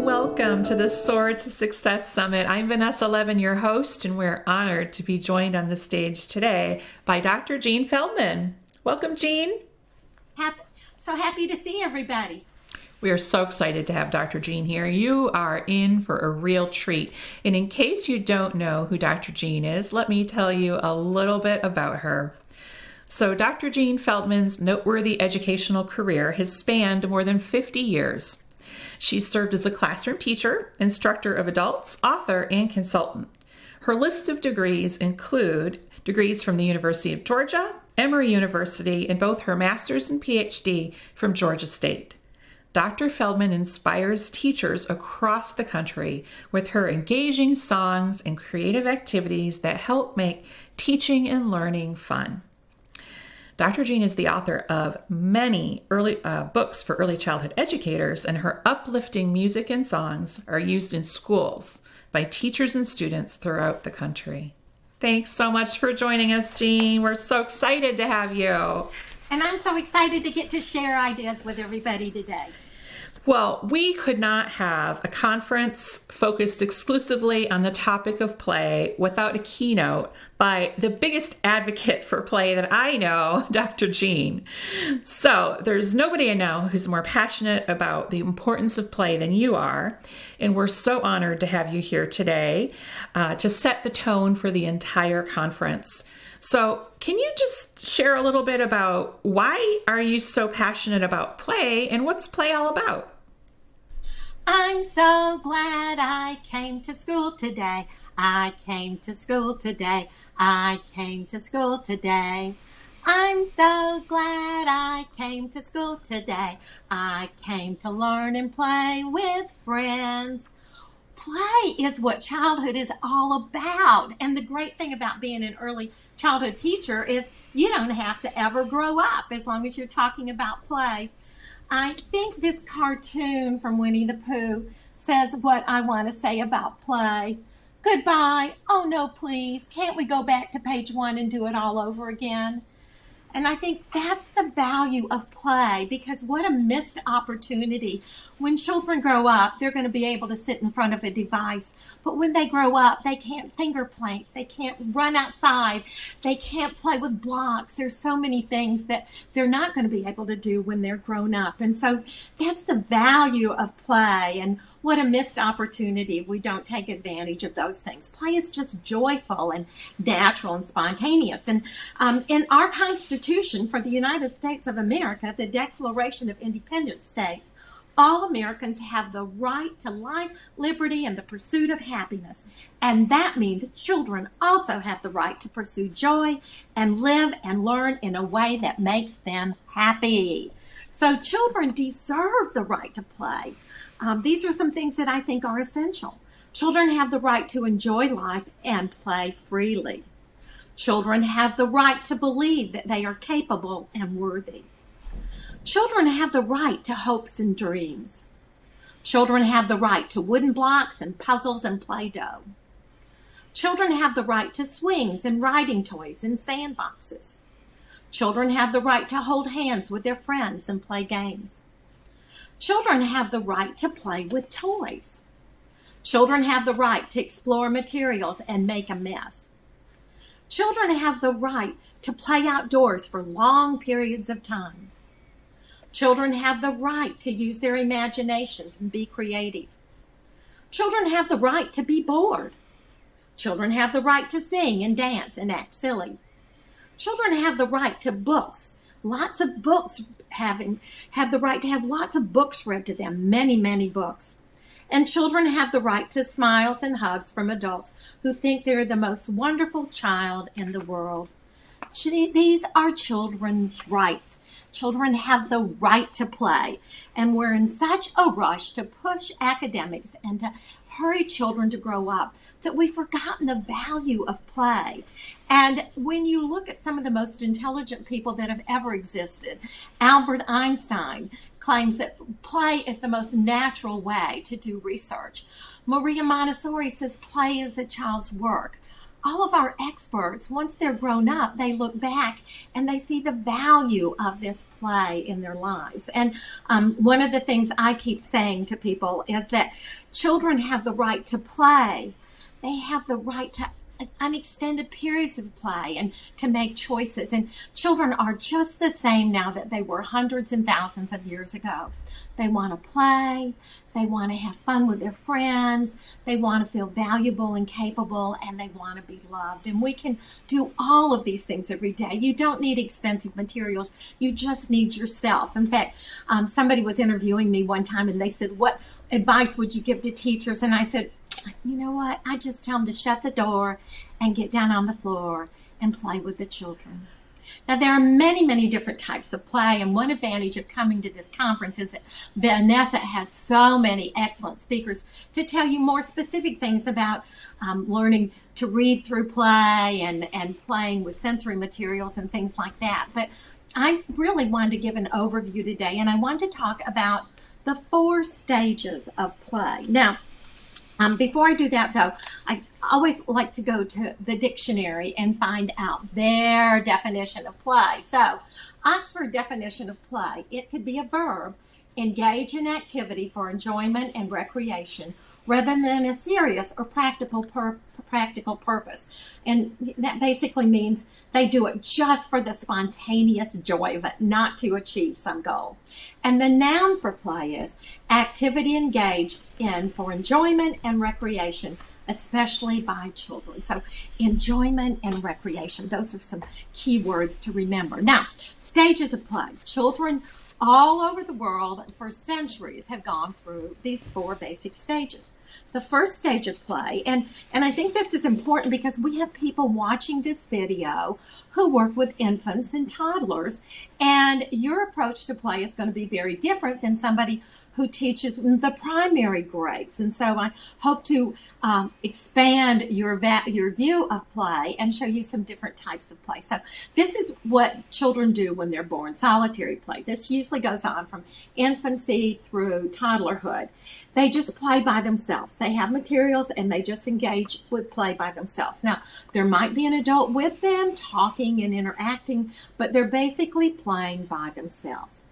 welcome to the Soar to Success Summit. I'm Vanessa Levin, your host, and we're honored to be joined on the stage today by Dr. Jean Feldman. Welcome, Jean. So happy to see everybody. We are so excited to have Dr. Jean here. You are in for a real treat. And in case you don't know who Dr. Jean is, let me tell you a little bit about her. So Dr. Jean Feldman's noteworthy educational career has spanned more than 50 years. She's served as a classroom teacher, instructor of adults, author, and consultant. Her list of degrees include degrees from the University of Georgia, Emory University, and both her master's and PhD from Georgia State. Dr. Feldman inspires teachers across the country with her engaging songs and creative activities that help make teaching and learning fun. Dr. Jean is the author of many books for early childhood educators, and her uplifting music and songs are used in schools by teachers and students throughout the country. Thanks so much for joining us, Jean. We're so excited to have you. And I'm so excited to get to share ideas with everybody today. Well, we could not have a conference focused exclusively on the topic of play without a keynote by the biggest advocate for play that I know, Dr. Jean. So there's nobody I know who's more passionate about the importance of play than you are. And we're so honored to have you here today to set the tone for the entire conference. So can you just share a little bit about why are you so passionate about play and what's play all about? I'm so glad I came to school today. I came to school today. I came to school today. I'm so glad I came to school today. I came to learn and play with friends. Play is what childhood is all about. And the great thing about being an early childhood teacher is you don't have to ever grow up as long as you're talking about play. I think this cartoon from Winnie the Pooh says what I want to say about play. Goodbye. Oh, no, please. Can't we go back to page 1 and do it all over again? And I think that's the value of play, because what a missed opportunity. When children grow up, they're going to be able to sit in front of a device. But when they grow up, they can't finger paint. They can't run outside. They can't play with blocks. There's so many things that they're not going to be able to do when they're grown up. And so that's the value of play. And what a missed opportunity if we don't take advantage of those things. Play is just joyful and natural and spontaneous. And in our Constitution for the United States of America, the Declaration of Independence states, all Americans have the right to life, liberty, and the pursuit of happiness. And that means children also have the right to pursue joy and live and learn in a way that makes them happy. So children deserve the right to play. These are some things that I think are essential. Children have the right to enjoy life and play freely. Children have the right to believe that they are capable and worthy. Children have the right to hopes and dreams. Children have the right to wooden blocks and puzzles and Play-Doh. Children have the right to swings and riding toys and sandboxes. Children have the right to hold hands with their friends and play games. Children have the right to play with toys. Children have the right to explore materials and make a mess. Children have the right to play outdoors for long periods of time. Children have the right to use their imaginations and be creative. Children have the right to be bored. Children have the right to sing and dance and act silly. Children have the right to books. Lots of books have the right to have lots of books read to them, many, many books. And children have the right to smiles and hugs from adults who think they're the most wonderful child in the world. These are children's rights. Children have the right to play. And we're in such a rush to push academics and to hurry children to grow up that we've forgotten the value of play. And when you look at some of the most intelligent people that have ever existed, Albert Einstein claims that play is the most natural way to do research. Maria Montessori says play is a child's work. all of our experts, once they're grown up, they look back and they see the value of this play in their lives. And one of the things I keep saying to people is that children have the right to play. They have the right to unextended periods of play and to make choices. And children are just the same now that they were hundreds and thousands of years ago. They want to play. They want to have fun with their friends. They want to feel valuable and capable, and they want to be loved. And we can do all of these things every day. You don't need expensive materials. You just need yourself. In fact, somebody was interviewing me one time, and they said, what advice would you give to teachers? And I said, you know what? I just tell them to shut the door and get down on the floor and play with the children. Now, there are many, many different types of play, and one advantage of coming to this conference is that Vanessa has so many excellent speakers to tell you more specific things about learning to read through play and playing with sensory materials and things like that. But I really wanted to give an overview today, and I want to talk about the 4 stages of play. Now, before I do that, though, I always like to go to the dictionary and find out their definition of play. So, Oxford definition of play, it could be a verb, engage in activity for enjoyment and recreation, rather than a serious or practical purpose. And that basically means they do it just for the spontaneous joy of it, not to achieve some goal. And the noun for play is activity engaged in for enjoyment and recreation, especially by children. So enjoyment and recreation, those are some key words to remember. Now, stages of play. Children all over the world for centuries have gone through these 4 basic stages. The first stage of play, and I think this is important because we have people watching this video who work with infants and toddlers, and your approach to play is going to be very different than somebody who teaches the primary grades. And so I hope to expand your view of play and show you some different types of play. So this is what children do when they're born, solitary play. This usually goes on from infancy through toddlerhood. They just play by themselves. They have materials and they just engage with play by themselves. Now, there might be an adult with them talking and interacting, but they're basically playing by themselves.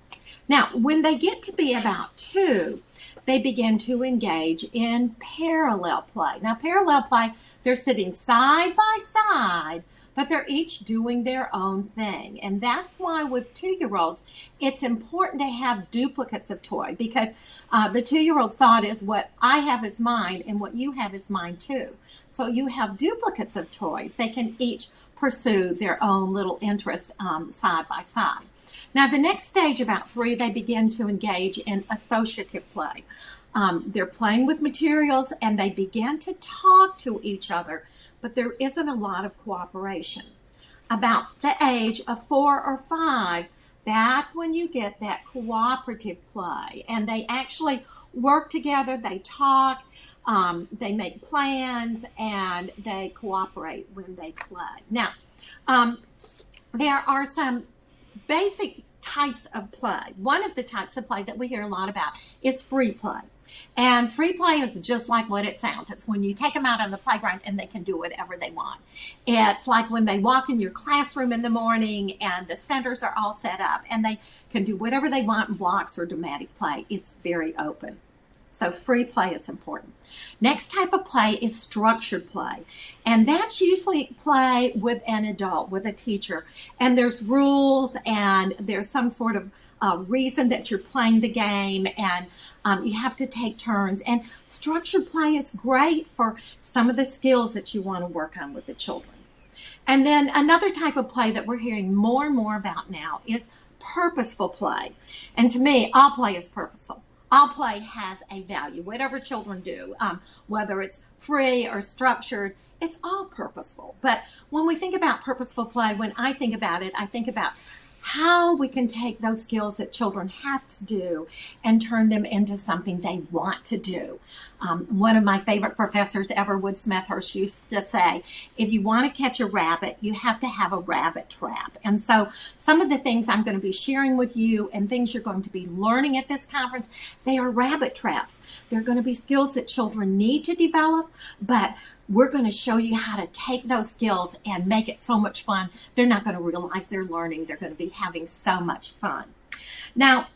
Now, when they get to be about 2, they begin to engage in parallel play. Now, parallel play, they're sitting side by side, but they're each doing their own thing. And that's why with 2-year-olds, it's important to have duplicates of toy, because the 2-year-old's thought is what I have is mine and what you have is mine too. So you have duplicates of toys. They can each pursue their own little interest side by side. Now, the next stage, about 3, they begin to engage in associative play. They're playing with materials and they begin to talk to each other, but there isn't a lot of cooperation. About the age of 4 or 5, that's when you get that cooperative play, and they actually work together, they talk, they make plans, and they cooperate when they play. Now, there are some basic types of play. One of the types of play that we hear a lot about is free play. And free play is just like what it sounds. It's when you take them out on the playground and they can do whatever they want. It's like when they walk in your classroom in the morning and the centers are all set up and they can do whatever they want in blocks or dramatic play. It's very open. So free play is important. Next type of play is structured play. And that's usually play with an adult, with a teacher. And there's rules and there's some sort of reason that you're playing the game, and you have to take turns. And structured play is great for some of the skills that you want to work on with the children. And then another type of play that we're hearing more and more about now is purposeful play. And to me, all play is purposeful. All play has a value, whatever children do, whether it's free or structured, it's all purposeful. But when we think about purposeful play, when I think about it, I think about how we can take those skills that children have to do and turn them into something they want to do. One of my favorite professors ever, Wood Smethurst, used to say, if you want to catch a rabbit, you have to have a rabbit trap. And so some of the things I'm going to be sharing with you and things you're going to be learning at this conference, they are rabbit traps. They're going to be skills that children need to develop, but we're going to show you how to take those skills and make it so much fun. They're not going to realize they're learning. They're going to be having so much fun. Now,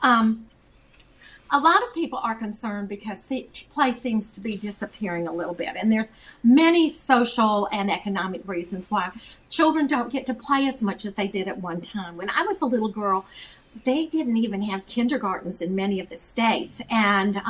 a lot of people are concerned because play seems to be disappearing a little bit. And there's many social and economic reasons why children don't get to play as much as they did at one time. When I was a little girl, they didn't even have kindergartens in many of the states. And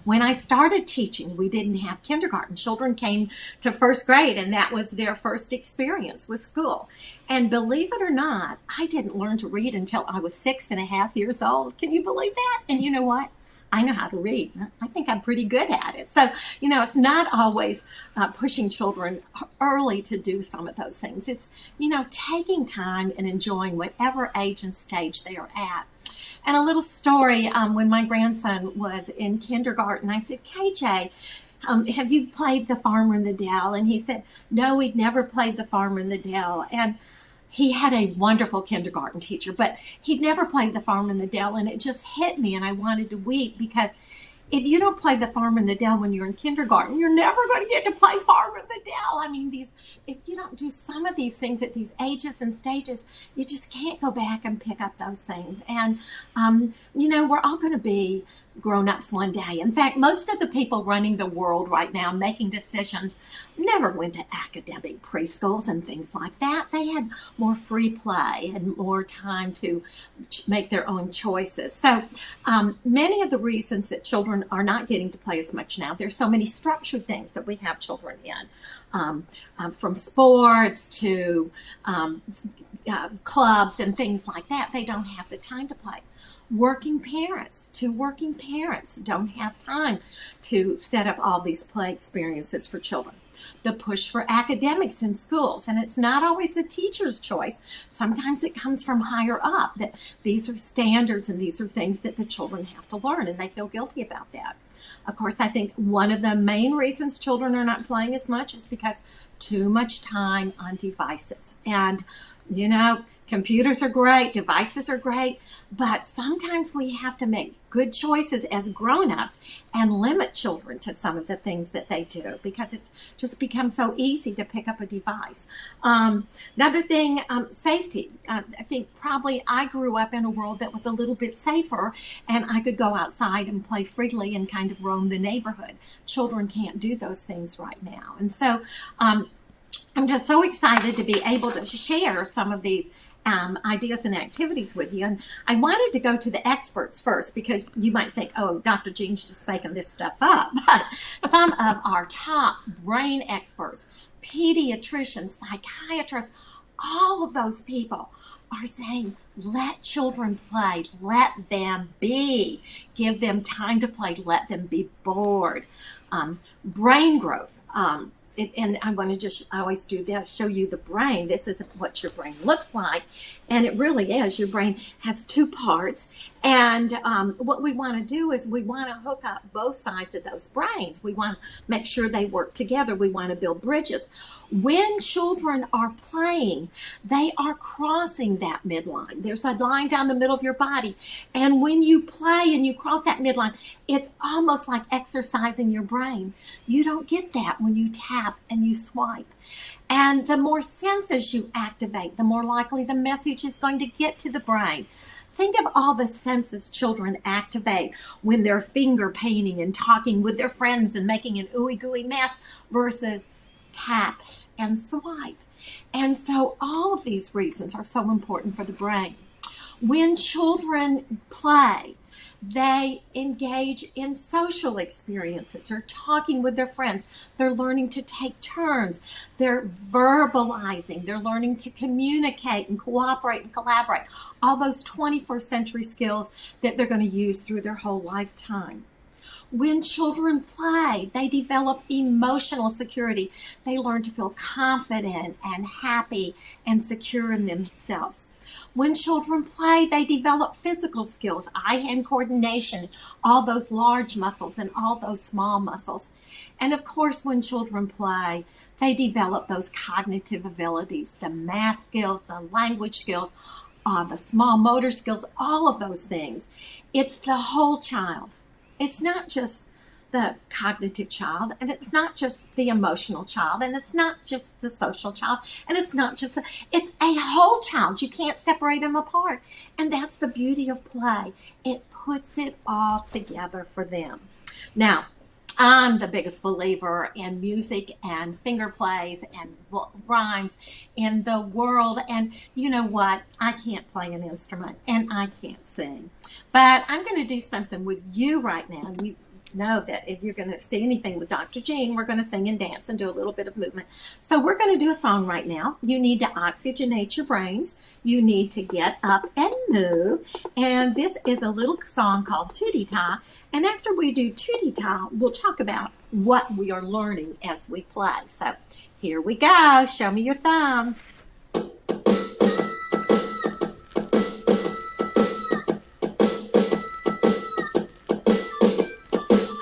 when I started teaching, we didn't have kindergarten. Children came to first grade, and that was their first experience with school. And believe it or not, I didn't learn to read until I was 6.5 years old. Can you believe that? And you know what? I know how to read. I think I'm pretty good at it. So, it's not always pushing children early to do some of those things. It's, taking time and enjoying whatever age and stage they are at. And a little story, when my grandson was in kindergarten, I said, KJ, have you played the Farmer in the Dell? And he said, no, he'd never played the Farmer in the Dell. And he had a wonderful kindergarten teacher, but he'd never played the Farmer in the Dell, and it just hit me, and I wanted to weep, because if you don't play the Farmer in the Dell when you're in kindergarten, you're never going to get to play Farmer in the Dell. I mean, if you don't do some of these things at these ages and stages, you just can't go back and pick up those things. And, we're all going to be grown-ups one day. In fact, most of the people running the world right now, making decisions, never went to academic preschools and things like that. They had more free play and more time to make their own choices. So many of the reasons that children are not getting to play as much now, there's so many structured things that we have children in, from sports to clubs and things like that. They don't have the time to play. Working parents don't have time to set up all these play experiences for children. The push for academics in schools, and it's not always the teacher's choice. Sometimes it comes from higher up, that these are standards and these are things that the children have to learn, and they feel guilty about that. Of course, I think one of the main reasons children are not playing as much is because too much time on devices. And, computers are great, devices are great, but sometimes we have to make good choices as grown-ups and limit children to some of the things that they do, because it's just become so easy to pick up a device. Another thing, safety. I think probably I grew up in a world that was a little bit safer, and I could go outside and play freely and kind of roam the neighborhood. Children can't do those things right now. And so I'm just so excited to be able to share some of these ideas and activities with you. And I wanted to go to the experts first, because you might think, oh, Dr. Jean's just making this stuff up. But some of our top brain experts, pediatricians, psychiatrists, all of those people are saying, let children play, let them be, give them time to play, let them be bored. Brain growth. And I want to just, I always do this, show you the brain. This isn't what your brain looks like. And it really is. Your brain has two parts. And what we want to do is we want to hook up both sides of those brains. We want to make sure they work together. We want to build bridges. When children are playing, they are crossing that midline. There's a line down the middle of your body. And when you play and you cross that midline, it's almost like exercising your brain. You don't get that when you tap and you swipe. And the more senses you activate, the more likely the message is going to get to the brain. Think of all the senses children activate when they're finger painting and talking with their friends and making an ooey gooey mess versus tap and swipe. And so all of these reasons are so important for the brain. When children play, they engage in social experiences. They're talking with their friends. They're learning to take turns. They're verbalizing. They're learning to communicate and cooperate and collaborate. All those 21st century skills that they're going to use through their whole lifetime. When children play, they develop emotional security. They learn to feel confident and happy and secure in themselves. When children play, they develop physical skills, eye-hand coordination, all those large muscles and all those small muscles. And of course, when children play, they develop those cognitive abilities, the math skills, the language skills, the small motor skills, all of those things. It's the whole child. It's not just the cognitive child, and it's not just the emotional child, and it's not just the social child, and it's not just it's a whole child. You can't separate them apart. And that's the beauty of play. It puts it all together for them. Now, I'm the biggest believer in music and finger plays and rhymes in the world. And you know what? I can't play an instrument and I can't sing. But I'm going to do something with you right now. You know that if you're going to see anything with Dr. Jean, we're going to sing and dance and do a little bit of movement. So we're going to do a song right now. You need to oxygenate your brains. You need to get up and move. And this is a little song called Tootie Ta. And after we do Tootie Ta, we'll talk about what we are learning as we play. So here we go. Show me your thumbs.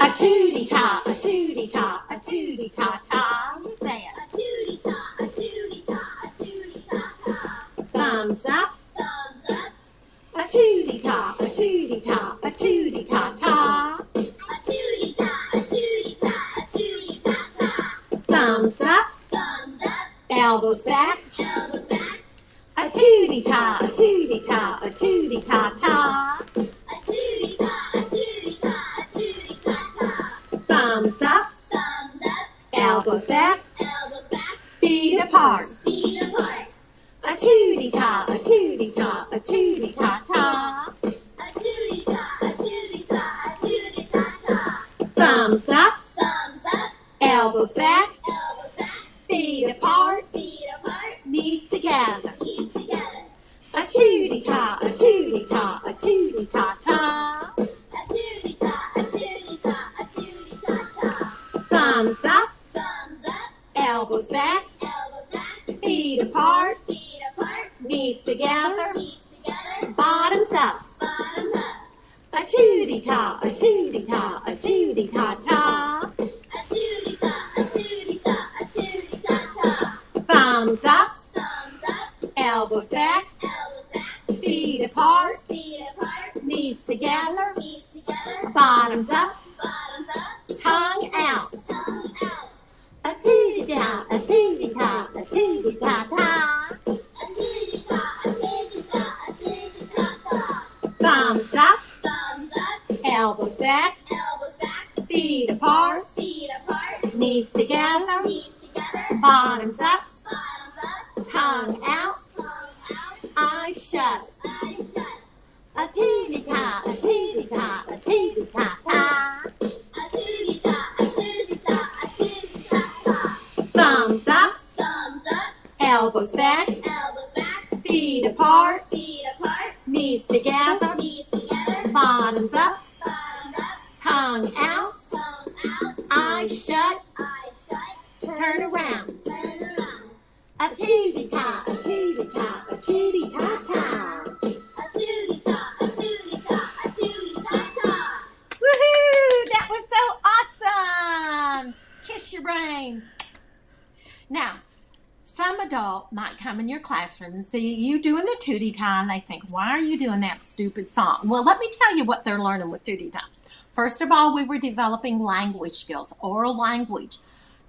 A tootie ta, a tootie ta, a tootie ta ta. You say it. A tootie ta, a tootie ta, a tootie ta ta. Thumbs up. Thumbs up. A tootie ta, a tootie ta, a tootie ta ta. A tootie ta, a tootie ta, a tootie ta ta. Thumbs up. Thumbs up. Elbows back. Elbows back. A tootie ta, a tootie ta, a tootie ta ta. A tootie ta, a tootie ta, a tootie ta ta. Thumbs up. Thumbs up. Elbows back. Elbows back. Feet apart. Feet apart. A tootie ta, a tootie ta, a tootie ta ta. A tootie ta, a tootie ta, a tootie ta ta. Thumbs up. Thumbs up. Elbows back. Elbows back. Feet apart. Feet apart. Knees together. Knees together. A tootie ta, a tootie ta, a tootie ta ta. A tootie ta, a tootie ta, a tootie ta ta. Thumbs up. Thumbs up. Elbows back. Elbows back. Feet apart. Feet apart. Knees together. Knees together. Bottoms up. Bottoms up. A tootie ta, a tootie ta, a tootie ta ta. A tootie ta, a tootie ta, a tootie ta ta. Thumbs up. Thumbs up. Elbows back. Elbows back. Feet apart. Feet apart. Knees together. Knees together. Bottoms up. Bottoms up. Tongue out. Tongue out. A tootie ta, a tootie ta, a tootie ta ta. A tootie ta, a tootie ta, a tootie ta ta. Thumbs up. Thumbs up. Elbows back. Elbows back. Feet apart. Feet apart. Knees together. Knees together. Bottoms up. Bottoms up. Tongue out. Tongue out. Eyes shut. Eyes shut. A tootie ta, a tootie ta, a tootie ta ta. A tootie ta, a tootie ta, a tootie ta ta. Thumbs up. Thumbs up. Elbows back. Elbows back. Feet apart. Feet apart. Knees together. Knees together. Bottoms up. Bottoms up. Tongue out. Tongue out. Eyes shut. Eyes shut. Turn around. Turn around. A tootie ta, a tootie ta, a tootie ta ta. A tootie ta, a tootie ta, a tootie ta ta. Woohoo! That was so awesome! Kiss your brains. Now, some adult might come in your classroom and see you doing the tootie ta, and they think, why are you doing that stupid song? Well, let me tell you what they're learning with tootie ta. First of all, we were developing language skills, oral language.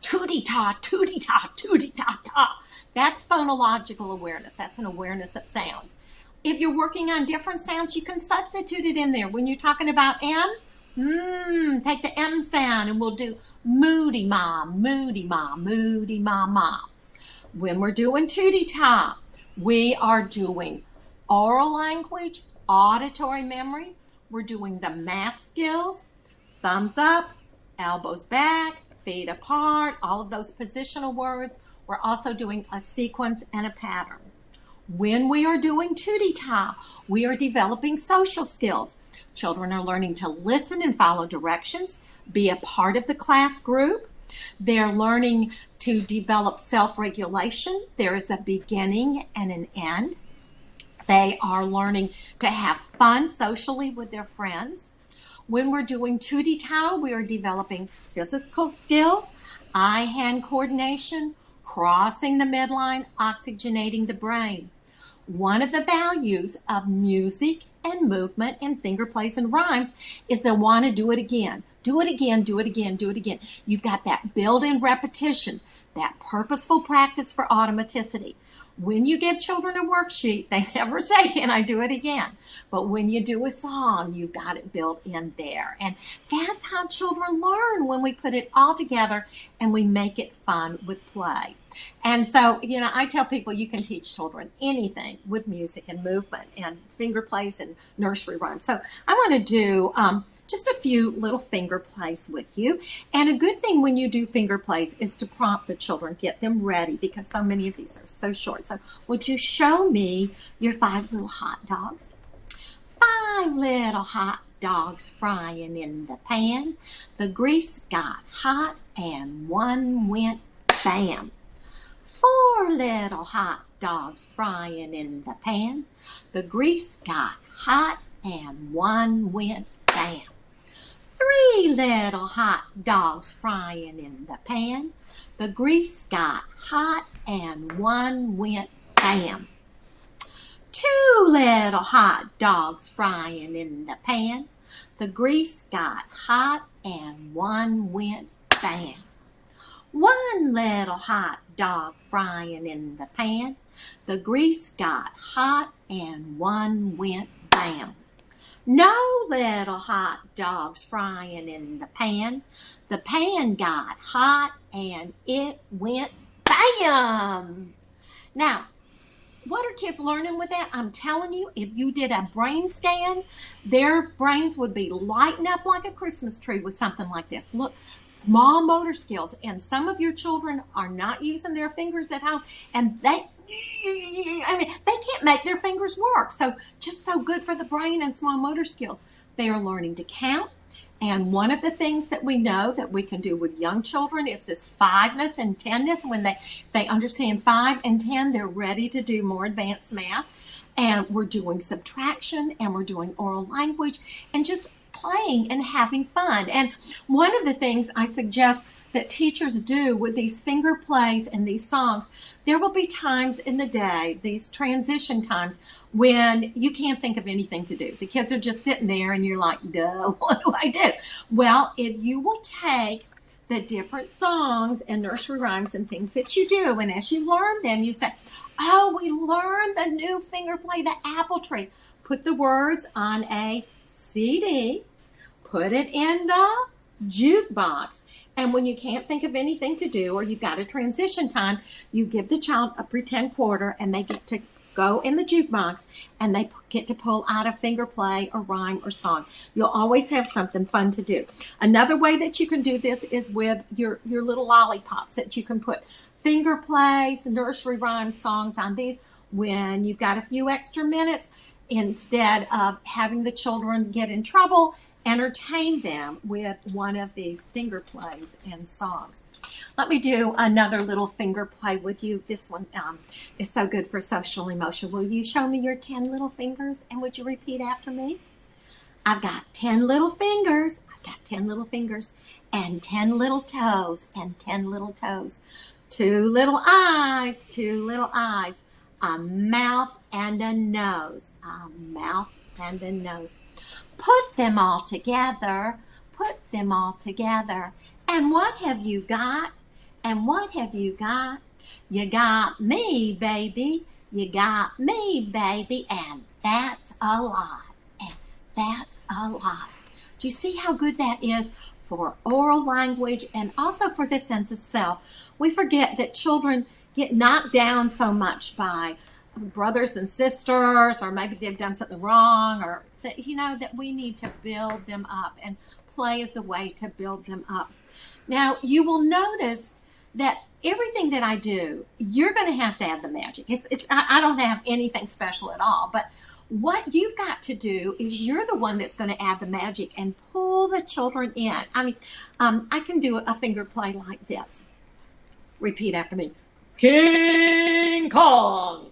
Tootie ta, tootie ta, tootie ta ta. That's phonological awareness. That's an awareness of sounds. If you're working on different sounds, you can substitute it in there. When you're talking about M, take the M sound and we'll do moody mom, moody mom, moody mama. When we're doing tootie ta, we are doing oral language, auditory memory. We're doing the math skills, thumbs up, elbows back, feet apart, all of those positional words. We're also doing a sequence and a pattern. When we are doing tootie ta, we are developing social skills. Children are learning to listen and follow directions, be a part of the class group. They're learning to develop self-regulation. There is a beginning and an end. They are learning to have fun socially with their friends. When we're doing tootie ta, we are developing physical skills, eye-hand coordination, crossing the midline, oxygenating the brain. One of the values of music and movement and finger plays and rhymes is they want to do it again. Do it again, do it again, do it again. You've got that built-in repetition, that purposeful practice for automaticity. When you give children a worksheet, they never say, can I do it again? But when you do a song, you've got it built in there. And that's how children learn, when we put it all together and we make it fun with play. And so, I tell people you can teach children anything with music and movement and finger plays and nursery rhymes. So I want to do just a few little finger plays with you. And a good thing when you do finger plays is to prompt the children, get them ready, because so many of these are so short. So would you show me your 5 little hot dogs? 5 little hot dogs frying in the pan. The grease got hot and one went bam. 4 little hot dogs frying in the pan. The grease got hot and one went bam. 3 little hot dogs frying in the pan. The grease got hot and one went bam. 2 little hot dogs frying in the pan. The grease got hot and one went bam. 1 little hot dog frying in the pan. The grease got hot and one went bam. No little hot dogs frying in the pan. The pan got hot and it went bam. Now, what are kids learning with that? I'm telling you, if you did a brain scan, their brains would be lighting up like a Christmas tree with something like this. Look, small motor skills. And some of your children are not using their fingers at home, and they can't make their fingers work. So just so good for the brain and small motor skills. They are learning to count. And one of the things that we know that we can do with young children is this 5ness and 10ness. When they understand 5 and 10, they're ready to do more advanced math. And we're doing subtraction, and we're doing oral language, and just playing and having fun. And one of the things I suggest that teachers do with these finger plays and these songs, there will be times in the day, these transition times, when you can't think of anything to do. The kids are just sitting there and you're like, duh, what do I do? Well, if you will take the different songs and nursery rhymes and things that you do, and as you learn them, you say, oh, we learned the new finger play, the apple tree. Put the words on a CD, put it in the jukebox. And when you can't think of anything to do, or you've got a transition time, you give the child a pretend quarter, and they get to go in the jukebox, and they get to pull out a finger play or rhyme or song. You'll always have something fun to do. Another way that you can do this is with your little lollipops, that you can put finger plays, nursery rhymes, songs on these when you've got a few extra minutes. Instead of having the children get in trouble, entertain them with one of these finger plays and songs. Let me do another little finger play with you. This one is so good for social emotion. Will you show me your 10 little fingers, and would you repeat after me? I've got 10 little fingers. I've got 10 little fingers, and 10 little toes, and 10 little toes. 2 little eyes, 2 little eyes. A mouth and a nose. A mouth and a nose. Put them all together. Put them all together. And what have you got? And what have you got? You got me, baby. You got me, baby. And that's a lot. And that's a lot. Do you see how good that is for oral language and also for the sense of self? We forget that children get knocked down so much by brothers and sisters, or maybe they've done something wrong, or that we need to build them up, and play is a way to build them up. Now, you will notice that everything that I do, you're going to have to add the magic. I don't have anything special at all, but what you've got to do is you're the one that's going to add the magic and pull the children in. I can do a finger play like this. Repeat after me. King Kong,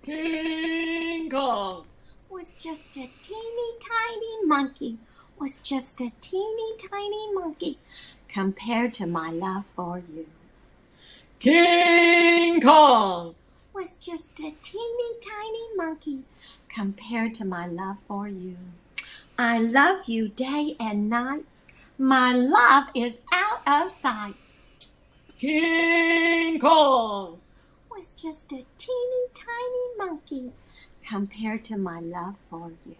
King Kong was just a teeny tiny monkey, was just a teeny tiny monkey compared to my love for you. King Kong was just a teeny tiny monkey compared to my love for you. I love you day and night. My love is out of sight. King Kong was just a teeny tiny monkey compared to my love for you.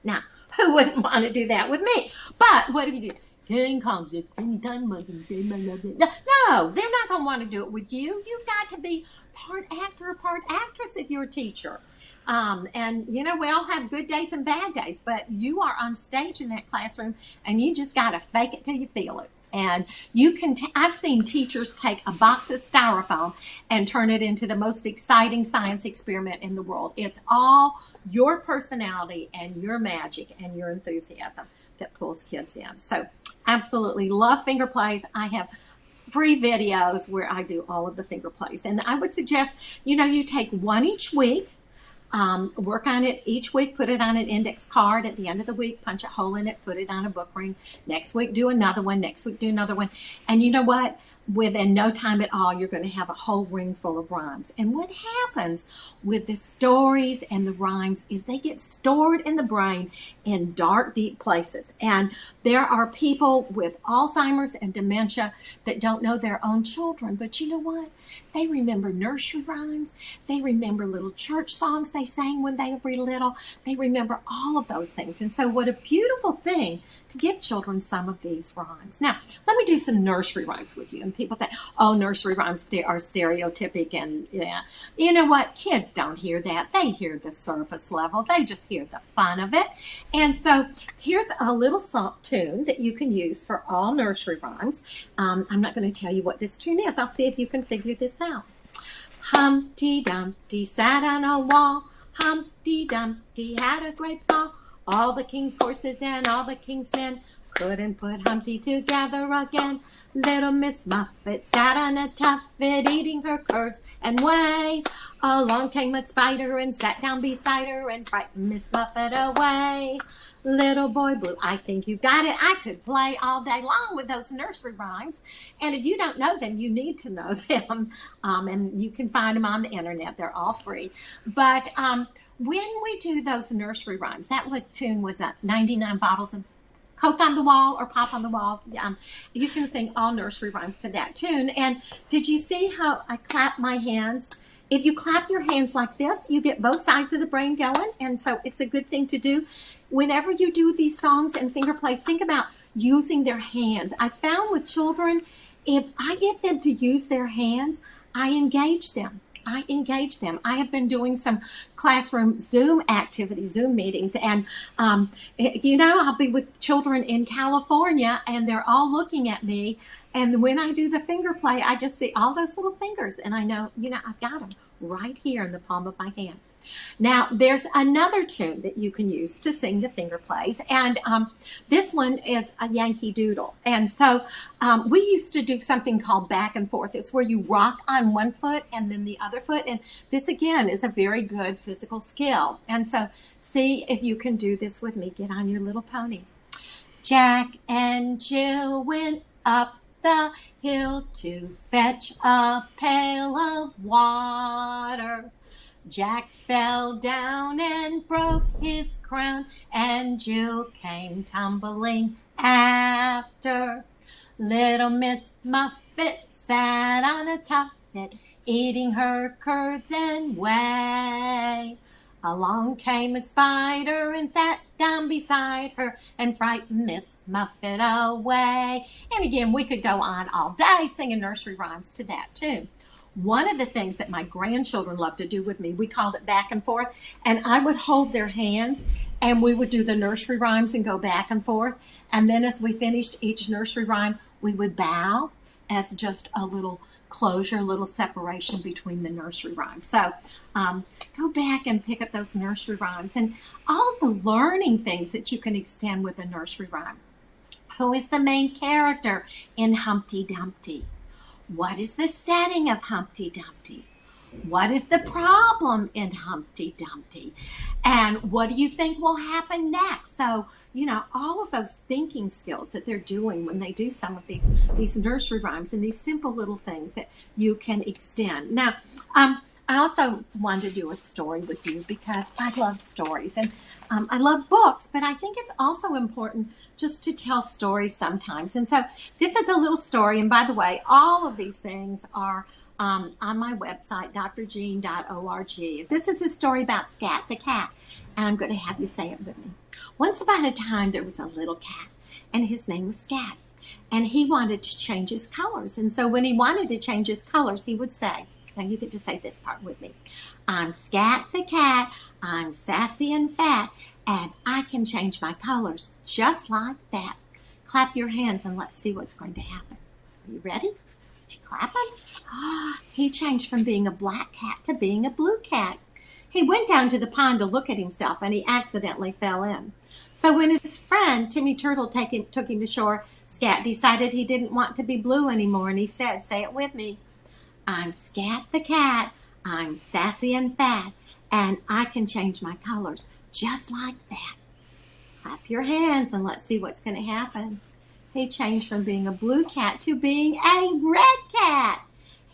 Now, who wouldn't want to do that with me? But what if you do? King Kong, just teeny tiny monkey. No, they're not going to want to do it with you. You've got to be part actor or part actress if you're a teacher. And, you know, we all have good days and bad days, but you are on stage in that classroom and you just got to fake it till you feel it. And you can, I've seen teachers take a box of styrofoam and turn it into the most exciting science experiment in the world. It's all your personality and your magic and your enthusiasm that pulls kids in. So absolutely love finger plays. I have free videos where I do all of the finger plays. And I would suggest, you know, you take one each week. Work on it each week, put it on an index card at the end of the week, punch a hole in it, put it on a book ring. Next week, do another one. Next week, do another one. And you know what? Within no time at all, you're going to have a whole ring full of rhymes. And what happens with the stories and the rhymes is they get stored in the brain in dark, deep places. And there are people with Alzheimer's and dementia that don't know their own children. But you know what? They remember nursery rhymes. They remember little church songs they sang when they were little. They remember all of those things. And so what a beautiful thing to give children some of these rhymes. Now, let me do some nursery rhymes with you. And people say, oh, nursery rhymes are stereotypic. And yeah, you know what? Kids don't hear that. They hear the surface level. They just hear the fun of it. And so here's a little tune that you can use for all nursery rhymes. I'm not going to tell you what this tune is. I'll see if you can figure this out. Humpty Dumpty sat on a wall. Humpty Dumpty had a great fall. All the king's horses and all the king's men couldn't put Humpty together again. Little Miss Muffet sat on a tuffet eating her curds and whey. Along came a spider and sat down beside her and frightened Miss Muffet away. Little Boy Blue, I think you got it. I could play all day long with those nursery rhymes. And if you don't know them, you need to know them. And you can find them on the internet. They're all free. But when we do those nursery rhymes, that tune was 99 bottles of Coke on the wall or Pop on the wall. You can sing all nursery rhymes to that tune. And did you see how I clap my hands? If you clap your hands like this, you get both sides of the brain going. And so it's a good thing to do. Whenever you do these songs and finger plays, think about using their hands. I found with children, if I get them to use their hands, I engage them. I have been doing some classroom Zoom activities, Zoom meetings, and, you know, I'll be with children in California, and they're all looking at me, and when I do the finger play, I just see all those little fingers, and I know, you know, I've got them right here in the palm of my hand. Now, there's another tune that you can use to sing the finger plays, and this one is a Yankee Doodle. And so we used to do something called back and forth. It's where you rock on one foot and then the other foot, and this, again, is a very good physical skill. And so see if you can do this with me. Get on your little pony. Jack and Jill went up the hill to fetch a pail of water. Jack fell down and broke his crown, and Jill came tumbling after. Little Miss Muffet sat on a tuffet, eating her curds and whey. Along came a spider and sat down beside her and frightened Miss Muffet away. And again, we could go on all day singing nursery rhymes to that tune. One of the things that my grandchildren loved to do with me, we called it back and forth, and I would hold their hands and we would do the nursery rhymes and go back and forth. And then as we finished each nursery rhyme, we would bow as just a little closure, a little separation between the nursery rhymes. So go back and pick up those nursery rhymes and all the learning things that you can extend with a nursery rhyme. Who is the main character in Humpty Dumpty? What is the setting of Humpty Dumpty? What is the problem in Humpty Dumpty? And what do you think will happen next? So, you know, all of those thinking skills that they're doing when they do some of these nursery rhymes and these simple little things that you can extend. Now, I also wanted to do a story with you because I love stories and I love books, but I think it's also important just to tell stories sometimes. And so this is a little story. And by the way, all of these things are on my website, drjean.org. This is a story about Scat the cat, and I'm going to have you say it with me. Once upon a time, there was a little cat, and his name was Scat. And he wanted to change his colors. And so when he wanted to change his colors, he would say, now you get to say this part with me. I'm Scat the cat, I'm sassy and fat, and I can change my colors just like that. Clap your hands and let's see what's going to happen. Are you ready? Did you clap them? He changed from being a black cat to being a blue cat. He went down to the pond to look at himself, and he accidentally fell in. So when his friend Timmy Turtle took him to shore, Scat decided he didn't want to be blue anymore, and he said, say it with me, I'm Scat the cat, I'm sassy and fat, and I can change my colors just like that. Clap your hands and let's see what's going to happen. He changed from being a blue cat to being a red cat.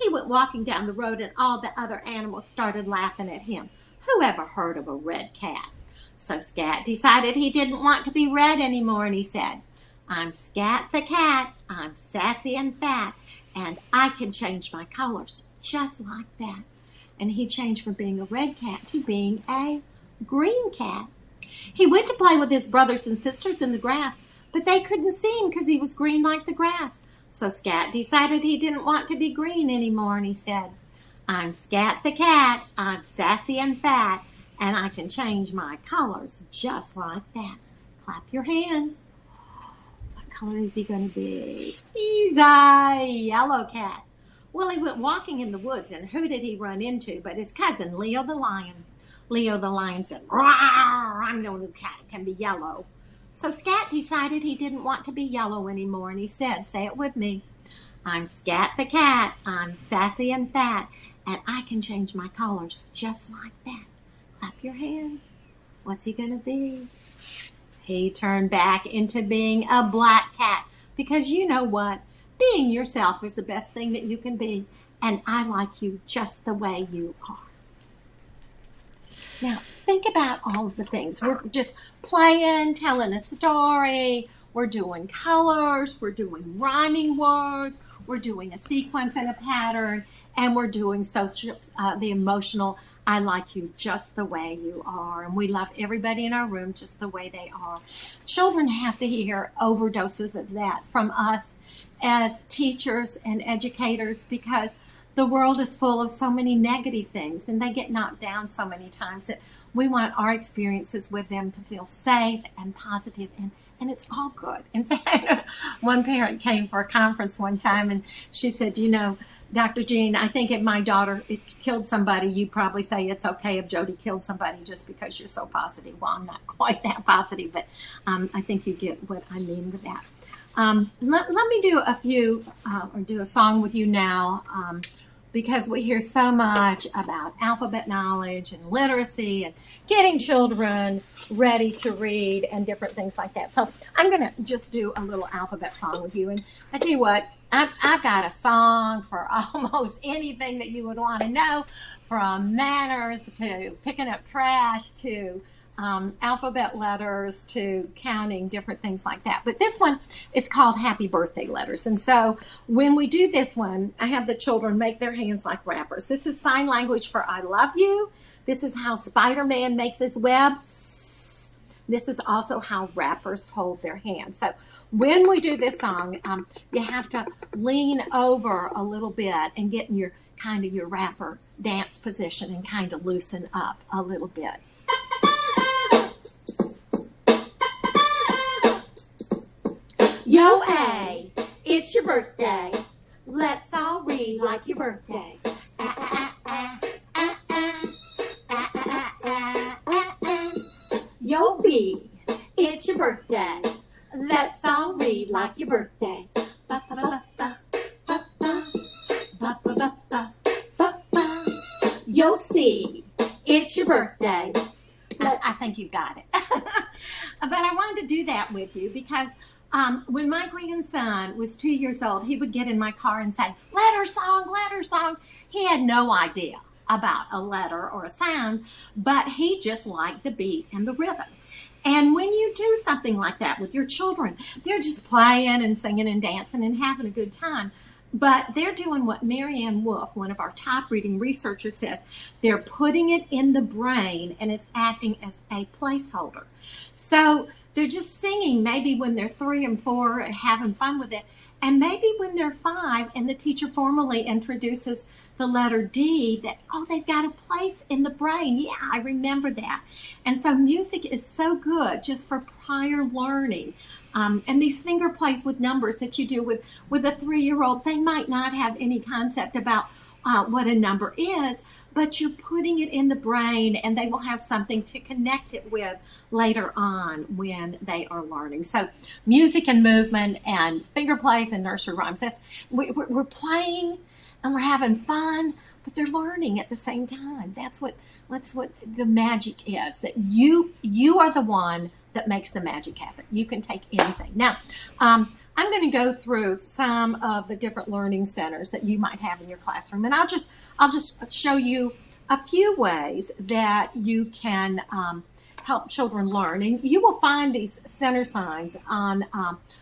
He went walking down the road, and all the other animals started laughing at him. Who ever heard of a red cat? So Scat decided he didn't want to be red anymore, and he said, I'm Scat the cat, I'm sassy and fat, and I can change my colors just like that. And he changed from being a red cat to being a green cat. He went to play with his brothers and sisters in the grass, but they couldn't see him because he was green like the grass. So Scat decided he didn't want to be green anymore, and he said, I'm Scat the cat, I'm sassy and fat, and I can change my colors just like that. Clap your hands. What color is he going to be? He's a yellow cat. Well, he went walking in the woods, and who did he run into but his cousin, Leo the lion. Leo the lion said, "Rawr, I'm the only cat that can be yellow." So Scat decided he didn't want to be yellow anymore, and he said, say it with me, I'm Scat the cat, I'm sassy and fat, and I can change my colors just like that. Clap your hands. What's he going to be? He turned back into being a black cat, because you know what? Being yourself is the best thing that you can be, and I like you just the way you are. Now, think about all of the things. We're just playing, telling a story. We're doing colors. We're doing rhyming words. We're doing a sequence and a pattern. And we're doing the emotional, I like you just the way you are. And we love everybody in our room just the way they are. Children have to hear overdoses of that from us as teachers and educators, because the world is full of so many negative things, and they get knocked down so many times that we want our experiences with them to feel safe and positive, and it's all good. In fact, one parent came for a conference one time, and she said, you know, Dr. Jean, I think if my daughter killed somebody, you'd probably say it's okay if Jody killed somebody just because you're so positive. Well, I'm not quite that positive, but I think you get what I mean with that. Let me do do a song with you now, because we hear so much about alphabet knowledge and literacy and getting children ready to read and different things like that. So I'm going to just do a little alphabet song with you. And I tell you what, I've got a song for almost anything that you would want to know, from manners to picking up trash to alphabet letters to counting, different things like that. But this one is called Happy Birthday Letters. And so when we do this one, I have the children make their hands like rappers. This is sign language for I love you. This is how Spider-Man makes his webs. This is also how rappers hold their hands. So when we do this song, you have to lean over a little bit and get in your rapper dance position and kind of loosen up a little bit. Yo, A, it's your birthday. Let's all read like your birthday. Yo, B, it's your birthday. Let's all read like your birthday. Yo, C, it's your birthday. I think you got it. But I wanted to do that with you because when my grandson was 2 years old, he would get in my car and say, letter song, letter song. He had no idea about a letter or a sound, but he just liked the beat and the rhythm. And when you do something like that with your children, they're just playing and singing and dancing and having a good time. But they're doing what Marianne Wolf, one of our top reading researchers, says. They're putting it in the brain and it's acting as a placeholder. So they're just singing maybe when they're 3 and 4 and having fun with it. And maybe when they're 5 and the teacher formally introduces the letter D, that, oh, they've got a place in the brain. Yeah, I remember that. And so music is so good just for prior learning. And these finger plays with numbers that you do with a 3-year-old, they might not have any concept about what a number is, but you're putting it in the brain and they will have something to connect it with later on when they are learning. So music and movement and finger plays and nursery rhymes, we're playing and we're having fun, but they're learning at the same time. That's what the magic is, that you are the one that makes the magic happen. You can take anything. Now, I'm going to go through some of the different learning centers that you might have in your classroom, and I'll just show you a few ways that you can help children learn. And you will find these center signs on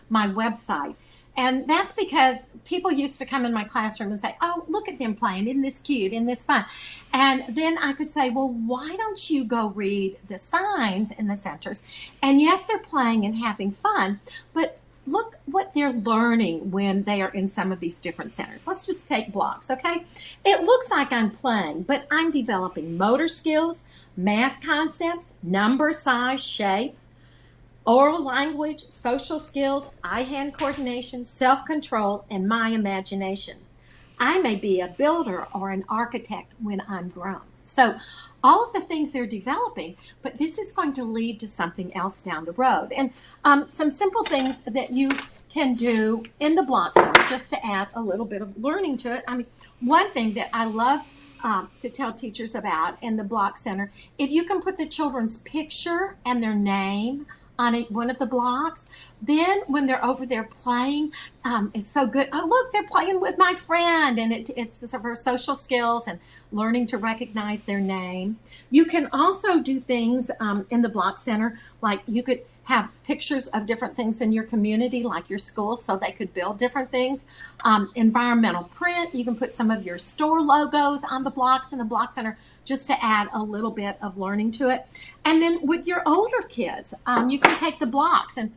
my website. And that's because people used to come in my classroom and say, oh, look at them playing. Isn't this cute? Isn't this fun? And then I could say, well, why don't you go read the signs in the centers? And yes, they're playing and having fun, but look what they're learning when they are in some of these different centers. Let's just take blocks, okay? It looks like I'm playing, but I'm developing motor skills, math concepts, number, size, shape, oral language, social skills, eye-hand coordination, self-control, and my imagination. I may be a builder or an architect when I'm grown. So all of the things they're developing, but this is going to lead to something else down the road. And some simple things that you can do in the block center just to add a little bit of learning to it. I mean, one thing that I love to tell teachers about in the block center, if you can put the children's picture and their name on one of the blocks, then when they're over there playing, it's so good. Oh, look, they're playing with my friend, and it's for social skills and learning to recognize their name. You can also do things in the block center, like you could have pictures of different things in your community, like your school, so they could build different things. Environmental print, you can put some of your store logos on the blocks in the block center just to add a little bit of learning to it. And then with your older kids, you can take the blocks and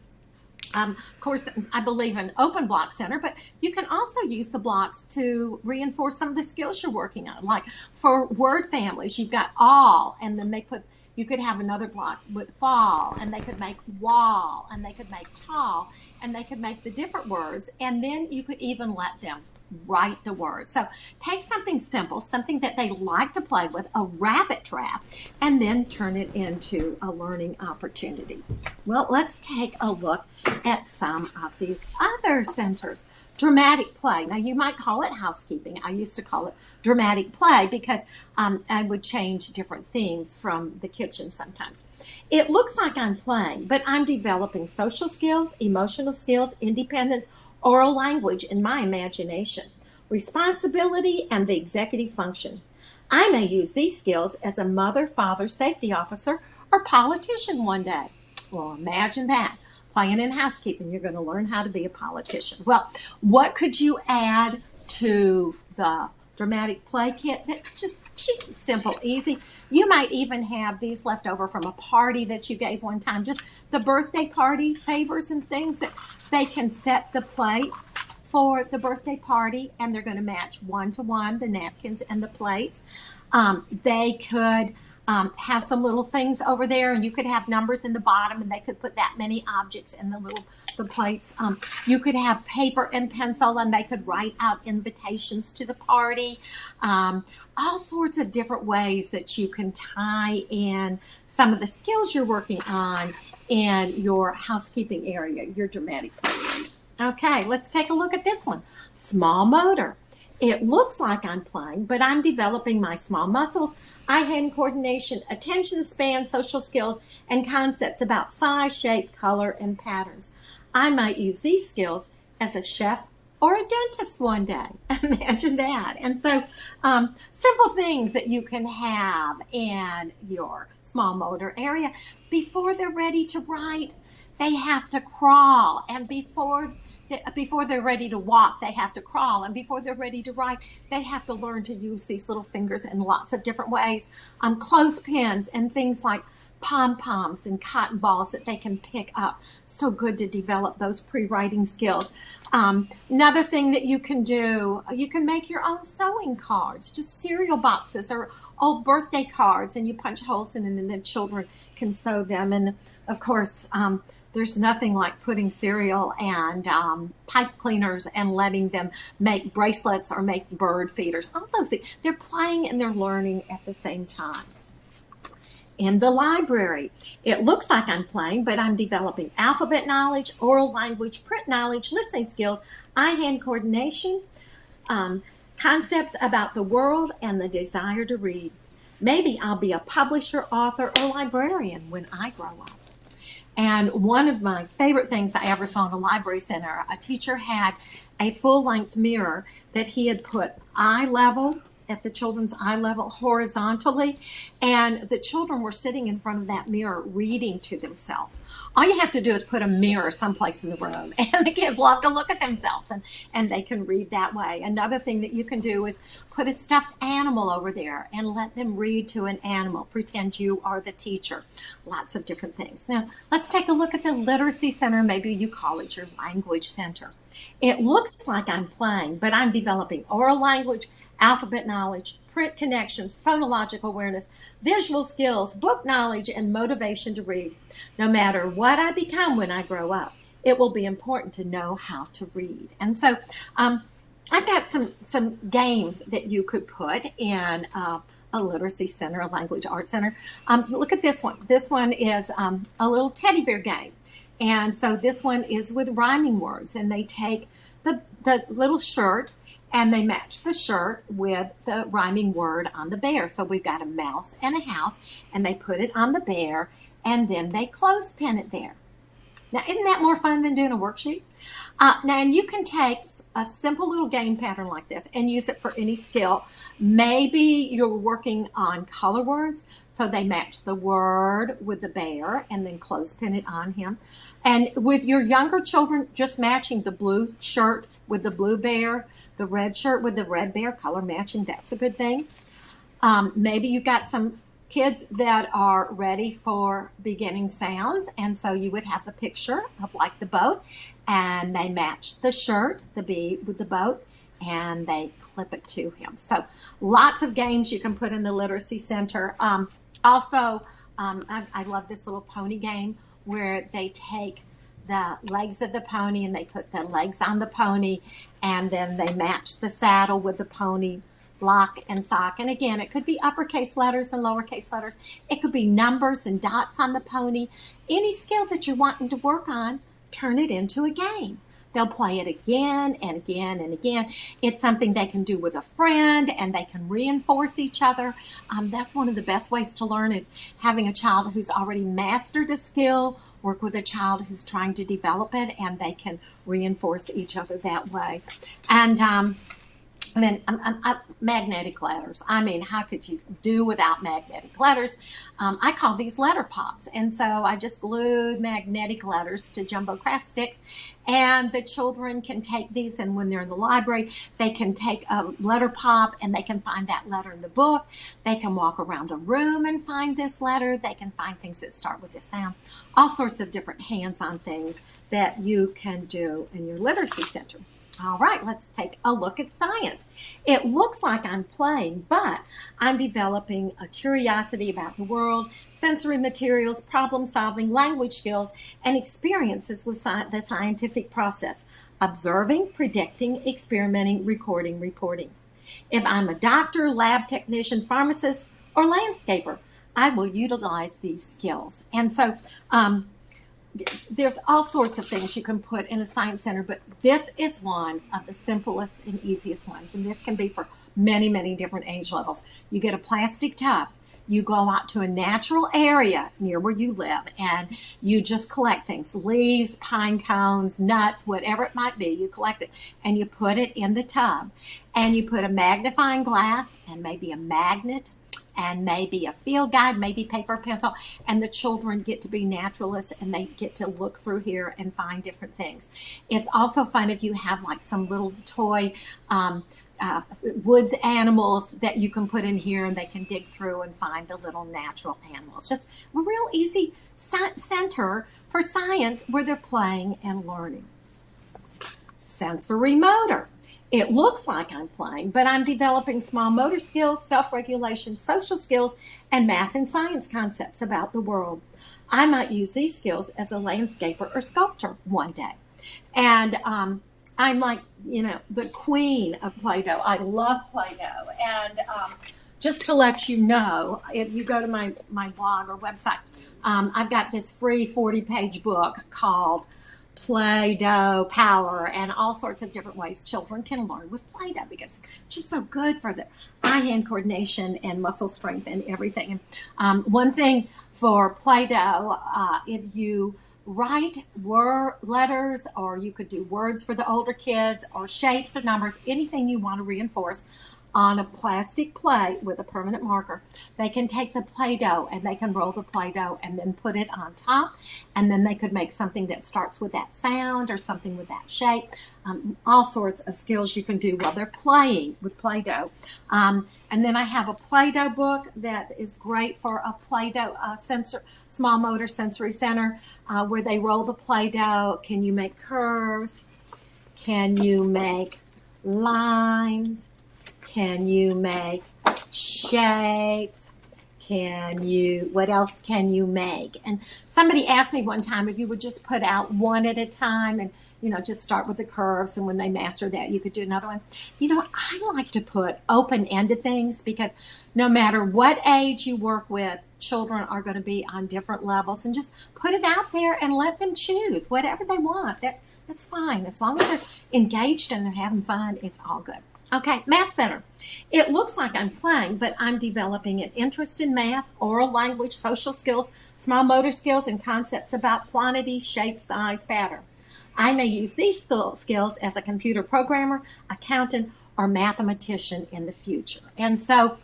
of course, I believe in open block center, but you can also use the blocks to reinforce some of the skills you're working on. Like for word families, you've got all, and then you could have another block with fall, and they could make wall, and they could make tall, and they could make the different words, and then you could even let them write the words. So take something simple, something that they like to play with, a rabbit trap, and then turn it into a learning opportunity. Well, let's take a look at some of these other centers. Dramatic play. Now, you might call it housekeeping. I used to call it dramatic play because I would change different themes from the kitchen sometimes. It looks like I'm playing, but I'm developing social skills, emotional skills, independence, oral language, and my imagination, responsibility, and the executive function. I may use these skills as a mother, father, safety officer, or politician one day. Well, imagine that. Playing in housekeeping, you're going to learn how to be a politician. Well, what could you add to the dramatic play kit that's just cheap, simple, easy? You might even have these left over from a party that you gave one time, just the birthday party favors and things that they can set the plates for the birthday party, and they're going to match 1-to-1, the napkins and the plates. They could have some little things over there, and you could have numbers in the bottom, and they could put that many objects in the plates. You could have paper and pencil, and they could write out invitations to the party. All sorts of different ways that you can tie in some of the skills you're working on in your housekeeping area, your dramatic play area. Okay, let's take a look at this one. Small motor. It looks like I'm playing, but I'm developing my small muscles, eye-hand coordination, attention span, social skills, and concepts about size, shape, color, and patterns. I might use these skills as a chef, or a dentist one day. Imagine that. And so simple things that you can have in your small motor area. Before they're ready to write, they have to crawl. And before they're ready to walk, they have to crawl. And before they're ready to write, they have to learn to use these little fingers in lots of different ways. Clothespins and things like pom-poms and cotton balls that they can pick up. So good to develop those pre-writing skills. Another thing that you can do, you can make your own sewing cards, just cereal boxes or old birthday cards, and you punch holes in them and then children can sew them. And of course, there's nothing like putting cereal and pipe cleaners and letting them make bracelets or make bird feeders. All those things. They're playing and they're learning at the same time. In the library, it looks like I'm playing, but I'm developing alphabet knowledge, oral language, print knowledge, listening skills, eye-hand coordination, concepts about the world, and the desire to read. Maybe I'll be a publisher, author, or librarian when I grow up. And one of my favorite things I ever saw in a library center, a teacher had a full-length mirror that he had put eye level, at the children's eye level horizontally, and the children were sitting in front of that mirror reading to themselves. All you have to do is put a mirror someplace in the room, and the kids love to look at themselves, and they can read that way. Another thing that you can do is put a stuffed animal over there and let them read to an animal. Pretend you are the teacher. Lots of different things. Now, let's take a look at the literacy center. Maybe you call it your language center. It looks like I'm playing, but I'm developing oral language, alphabet knowledge, print connections, phonological awareness, visual skills, book knowledge, and motivation to read. No matter what I become when I grow up, it will be important to know how to read. And so I've got some games that you could put in a literacy center, a language arts center. Look at this one. This one is a little teddy bear game. And so this one is with rhyming words, and they take the little shirt and they match the shirt with the rhyming word on the bear. So we've got a mouse and a house, and they put it on the bear, and then they clothespin it there. Now, isn't that more fun than doing a worksheet? Now, and you can take a simple little game pattern like this and use it for any skill. Maybe you're working on color words, so they match the word with the bear and then clothespin it on him. And with your younger children, just matching the blue shirt with the blue bear, the red shirt with the red bear, color matching, that's a good thing. Maybe you've got some kids that are ready for beginning sounds, and so you would have the picture of like the boat, and they match the shirt, the bee with the boat, and they clip it to him. So lots of games you can put in the literacy center. Also, I love this little pony game where they take the legs of the pony and they put the legs on the pony, and then they match the saddle with the pony block and sock. And again, it could be uppercase letters and lowercase letters. It could be numbers and dots on the pony. Any skill that you're wanting to work on, turn it into a game. They'll play it again and again and again. It's something they can do with a friend, and they can reinforce each other. That's one of the best ways to learn, is having a child who's already mastered a skill work with a child who's trying to develop it, and they can reinforce each other that way. And then magnetic letters. I mean, how could you do without magnetic letters? I call these letter pops. And so I just glued magnetic letters to jumbo craft sticks. And the children can take these, and when they're in the library, they can take a letter pop and they can find that letter in the book. They can walk around a room and find this letter. They can find things that start with this sound. All sorts of different hands-on things that you can do in your literacy center. All right, let's take a look at science. It looks like I'm playing, but I'm developing a curiosity about the world, sensory materials, problem solving, language skills, and experiences with the scientific process: observing, predicting, experimenting, recording, reporting. If I'm a doctor, lab technician, pharmacist, or landscaper, I will utilize these skills. And so, there's all sorts of things you can put in a science center, but this is one of the simplest and easiest ones. And this can be for many, many different age levels. You get a plastic tub. you go out to a natural area near where you live and you just collect things, leaves, pine cones, nuts, whatever it might be. You collect it and you put it in the tub, and you put a magnifying glass and maybe a magnet and maybe a field guide, maybe paper, pencil, and the children get to be naturalists and they get to look through here and find different things. It's also fun if you have like some little toy woods animals that you can put in here, and they can dig through and find the little natural animals. Just a real easy center for science where they're playing and learning. Sensory motor. It looks like I'm playing, but I'm developing small motor skills, self-regulation, social skills, and math and science concepts about the world. I might use these skills as a landscaper or sculptor one day. And I'm like, the queen of Play-Doh. I love Play-Doh. And just to let you know, if you go to my blog or website, I've got this free 40-page book called Play-Doh Power, and all sorts of different ways children can learn with Play-Doh, because it's just so good for the eye-hand coordination and muscle strength and everything. One thing for Play-Doh, if you write letters, or you could do words for the older kids, or shapes or numbers, anything you want to reinforce on a plastic plate with a permanent marker, they can take the Play-Doh and they can roll the Play-Doh and then put it on top, and then they could make something that starts with that sound or something with that shape. All sorts of skills you can do while they're playing with Play-Doh. And then I have a Play-Doh book that is great for a Play-Doh small motor sensory center, where they roll the Play-Doh. Can you make curves? Can you make lines? Can you make shapes? What else can you make? And somebody asked me one time if you would just put out one at a time and, just start with the curves, and when they master that, you could do another one. I like to put open-ended things, because no matter what age you work with, children are going to be on different levels, and just put it out there and let them choose whatever they want. That's fine. As long as they're engaged and they're having fun, it's all good. Okay, Math Center. It looks like I'm playing, but I'm developing an interest in math, oral language, social skills, small motor skills, and concepts about quantity, shape, size, pattern. I may use these skills as a computer programmer, accountant, or mathematician in the future. And so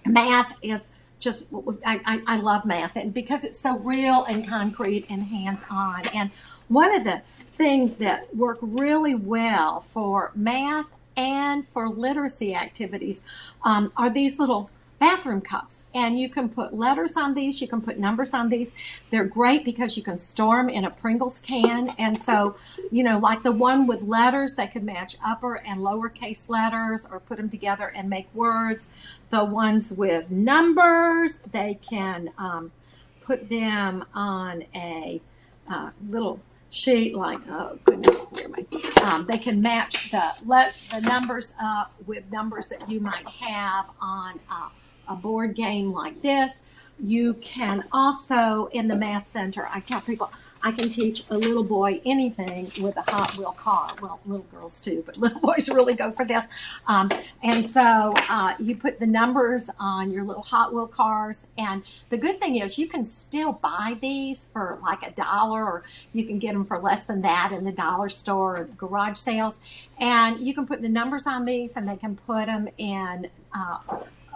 math is just, I love math, and because it's so real and concrete and hands-on. And one of the things that work really well for math and for literacy activities are these little bathroom cups. And you can put letters on these, you can put numbers on these. They're great because you can store them in a Pringles can. And so, like the one with letters, they could match upper and lowercase letters or put them together and make words. The ones with numbers, they can put them on a little sheet, like, oh goodness, they can match the numbers up with numbers that you might have on a board game like this. You can also, in the Math Center, I tell people, I can teach a little boy anything with a Hot Wheel car. Well, little girls too, but little boys really go for this. And so you put the numbers on your little Hot Wheel cars. And the good thing is you can still buy these for like $1, or you can get them for less than that in the dollar store or garage sales. And you can put the numbers on these, and they can put them in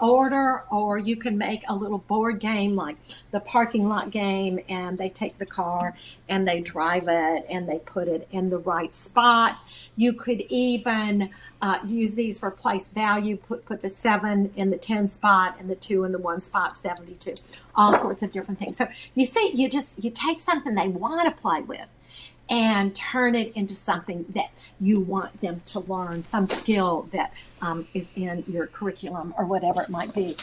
order, or you can make a little board game like the parking lot game, and they take the car and they drive it and they put it in the right spot. You could even use these for place value, put the 7 in the 10 spot and the 2 in the 1 spot, 72, all sorts of different things. So you see, you take something they want to play with and turn it into something that you want them to learn, some skill that is in your curriculum or whatever it might be.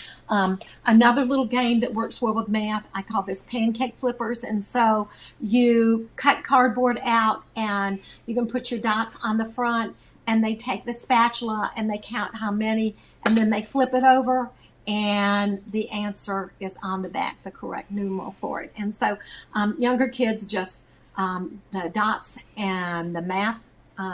Another little game that works well with math, I call this pancake flippers. And so you cut cardboard out and you can put your dots on the front, and they take the spatula and they count how many, and then they flip it over, and the answer is on the back, the correct numeral for it. And so younger kids just the dots and the math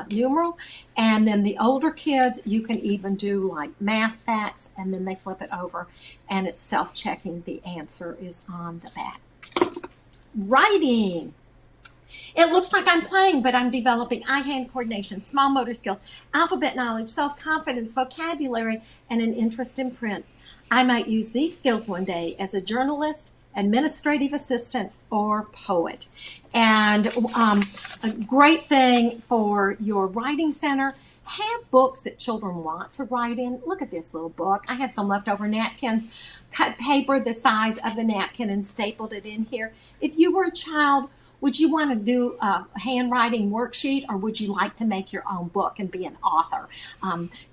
numeral. And then the older kids, you can even do like math facts, and then they flip it over and it's self-checking. The answer is on the back. Writing. It looks like I'm playing, but I'm developing eye-hand coordination, small motor skills, alphabet knowledge, self-confidence, vocabulary, and an interest in print. I might use these skills one day as a journalist, administrative assistant, or poet. And a great thing for your writing center, have books that children want to write in. Look at this little book. I had some leftover napkins, cut paper the size of the napkin and stapled it in here. If you were a child, would you want to do a handwriting worksheet, or would you like to make your own book and be an author?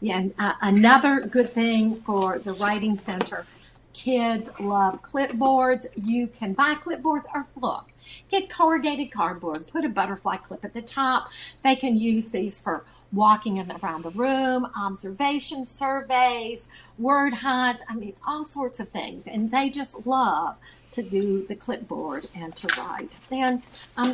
Another good thing for the writing center, kids love clipboards. You can buy clipboards, or look, get corrugated cardboard, put a butterfly clip at the top. They can use these for walking around the room, observation surveys, word hunts, all sorts of things. And they just love to do the clipboard and to write. And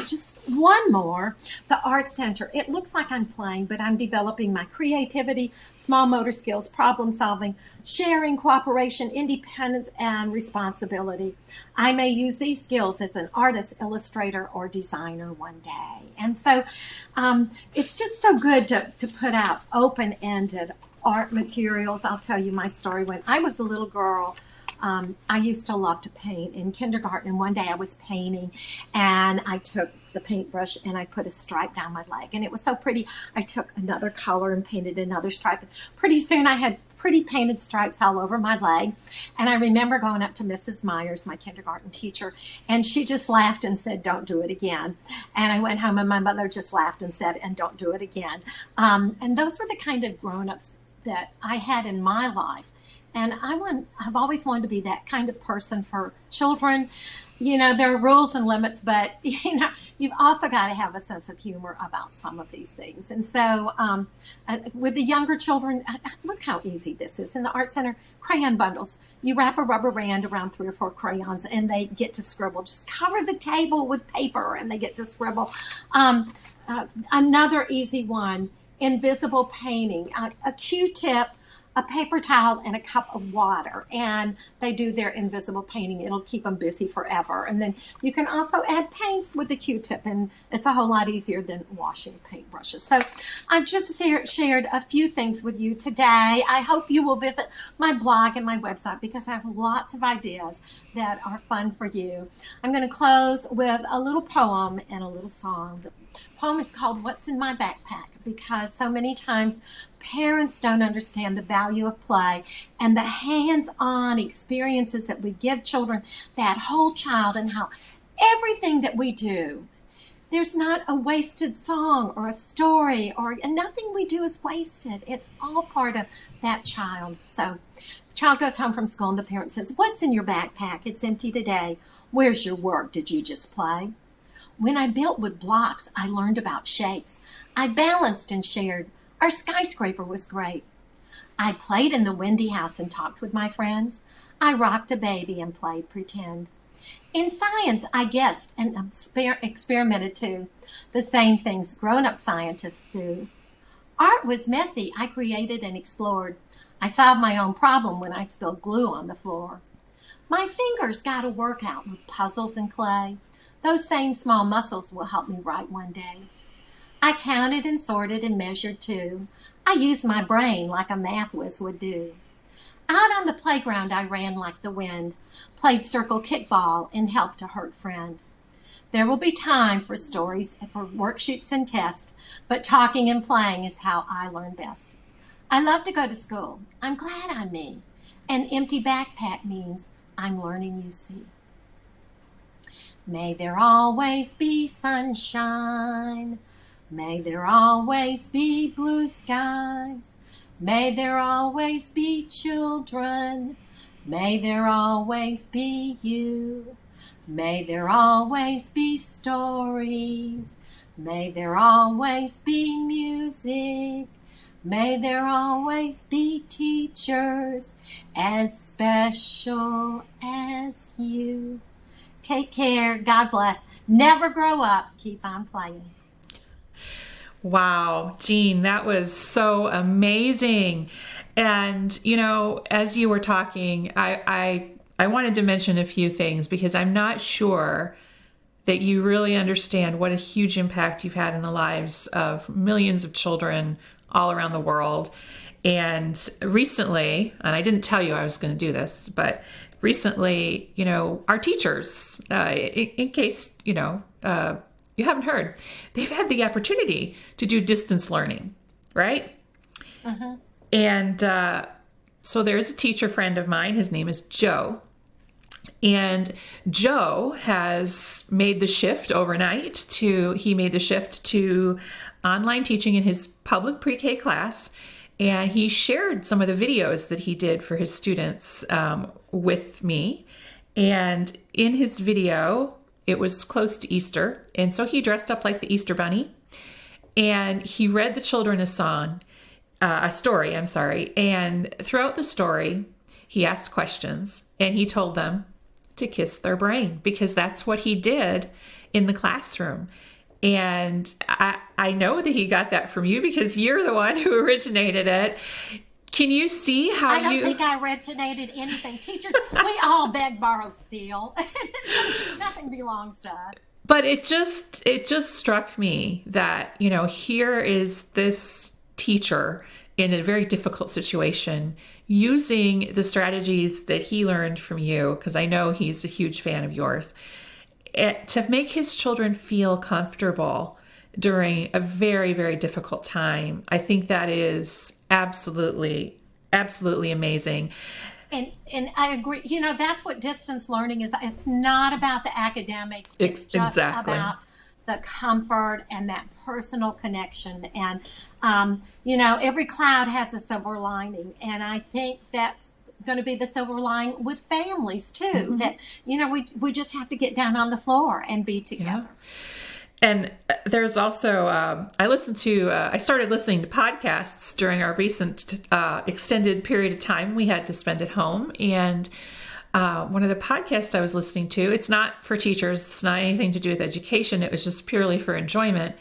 just one more, the art center. It looks like I'm playing, but I'm developing my creativity, small motor skills, problem solving, sharing, cooperation, independence, and responsibility. I may use these skills as an artist, illustrator, or designer one day. And so it's just so good to put out open-ended art materials. I'll tell you my story. When I was a little girl, I used to love to paint in kindergarten, and one day I was painting, and I took the paintbrush and I put a stripe down my leg, and it was so pretty. I took another color and painted another stripe. Pretty soon I had pretty painted stripes all over my leg, and I remember going up to Mrs. Myers, my kindergarten teacher, and she just laughed and said, "Don't do it again." And I went home, and my mother just laughed and said, "And don't do it again." And those were the kind of grown-ups that I had in my life. And I've always wanted to be that kind of person for children. There are rules and limits, but, you've also got to have a sense of humor about some of these things. And so with the younger children, look how easy this is. In the Art Center, crayon bundles. You wrap a rubber band around 3 or 4 crayons, and they get to scribble. Just cover the table with paper, and they get to scribble. Another easy one, invisible painting. A Q-tip, a paper towel, and a cup of water, and they do their invisible painting. It'll keep them busy forever. And then you can also add paints with a Q-tip, and it's a whole lot easier than washing paintbrushes. So I've just shared a few things with you today. I hope you will visit my blog and my website, because I have lots of ideas that are fun for you. I'm going to close with a little poem and a little song. The poem is called "What's in My Backpack," because so many times parents don't understand the value of play and the hands-on experiences that we give children that whole child, and how everything that we do, there's not a wasted song or a story, and nothing we do is wasted. It's all part of that child. So the child goes home from school and the parent says, "What's in your backpack? It's empty today. Where's your work? Did you just play?" "When I built with blocks, I learned about shapes. I balanced and shared. Our skyscraper was great. I played in the windy house and talked with my friends. I rocked a baby and played pretend. In science, I guessed and experimented too. The same things grown-up scientists do. Art was messy. I created and explored. I solved my own problem when I spilled glue on the floor. My fingers got a workout with puzzles and clay. Those same small muscles will help me write one day. I counted and sorted and measured too. I used my brain like a math whiz would do. Out on the playground I ran like the wind, played circle kickball and helped a hurt friend. There will be time for stories, for worksheets and tests, but talking and playing is how I learn best. I love to go to school. I'm glad I'm me. An empty backpack means I'm learning, you see. May there always be sunshine. May there always be blue skies. May there always be children. May there always be you. May there always be stories. May there always be music. May there always be teachers as special as you. Take care. God bless. Never grow up. Keep on playing. Wow, Jean, that was so amazing. And, as you were talking, I wanted to mention a few things because I'm not sure that you really understand what a huge impact you've had in the lives of millions of children all around the world. And recently, and I didn't tell you I was going to do this, but recently, our teachers, in case, you haven't heard, they've had the opportunity to do distance learning, right? Mm-hmm. And so there's a teacher friend of mine. His name is Joe. And Joe has made the shift overnight he made the shift to online teaching in his public pre-K class. And he shared some of the videos that he did for his students with me. And in his video, it was close to Easter. And so he dressed up like the Easter Bunny. And he read the children a story. And throughout the story, he asked questions and he told them to kiss their brain because that's what he did in the classroom. And I know that he got that from you because you're the one who originated it. Can you see how I don't think I originated anything. Teachers, we all beg, borrow, steal. Nothing belongs to us. But it just struck me that, here is this teacher in a very difficult situation using the strategies that he learned from you, because I know he's a huge fan of yours, to make his children feel comfortable during a very, very difficult time. I think that is absolutely, absolutely amazing. And I agree. That's what distance learning is. It's not about the academics. It's just about the comfort and that personal connection. And, every cloud has a silver lining. And I think that's going to be the silver lining with families too. Mm-hmm. That, we just have to get down on the floor and be together. Yeah. And there's also, I started listening to podcasts during our recent extended period of time we had to spend at home. And one of the podcasts I was listening to, it's not for teachers, it's not anything to do with education, it was just purely for enjoyment.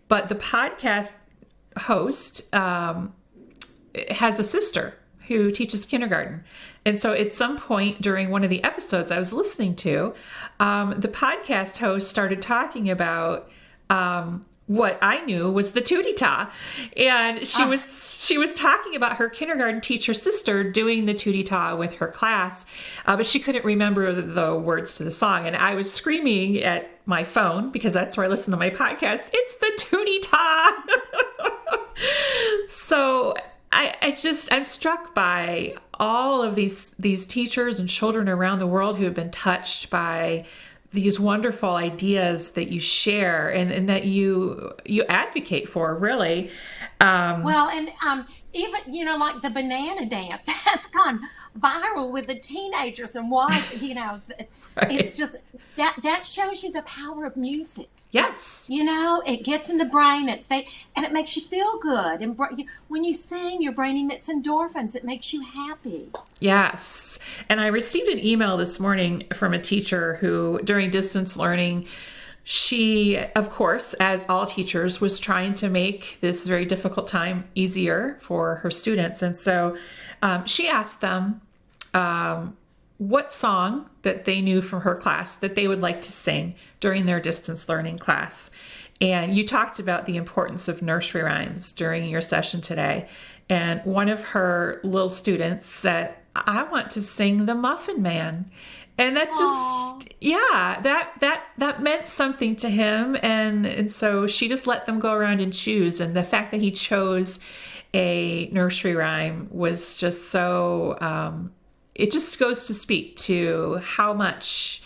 But the podcast host has a sister who teaches kindergarten. And so at some point during one of the episodes I was listening to, the podcast host started talking about what I knew was the Tootie-Ta. And she was talking about her kindergarten teacher sister doing the Tootie-Ta with her class, but she couldn't remember the words to the song. And I was screaming at my phone, because that's where I listen to my podcast, it's the Tootie-Ta! So I'm struck by all of these teachers and children around the world who have been touched by these wonderful ideas that you share and that you advocate for, really. Well, and even, like the banana dance, that's gone viral with the teenagers and why, Right. It's just, that shows you the power of music. Yes. It gets in the brain, and it makes you feel good. And when you sing, your brain emits endorphins. It makes you happy. Yes. And I received an email this morning from a teacher who, during distance learning, she, of course, as all teachers, was trying to make this very difficult time easier for her students. And so she asked them what song that they knew from her class that they would like to sing during their distance learning class. And you talked about the importance of nursery rhymes during your session today. And one of her little students said, I want to sing The Muffin Man. And that just, that meant something to him. And so she just let them go around and choose. And the fact that he chose a nursery rhyme was just so, it just goes to speak to how much,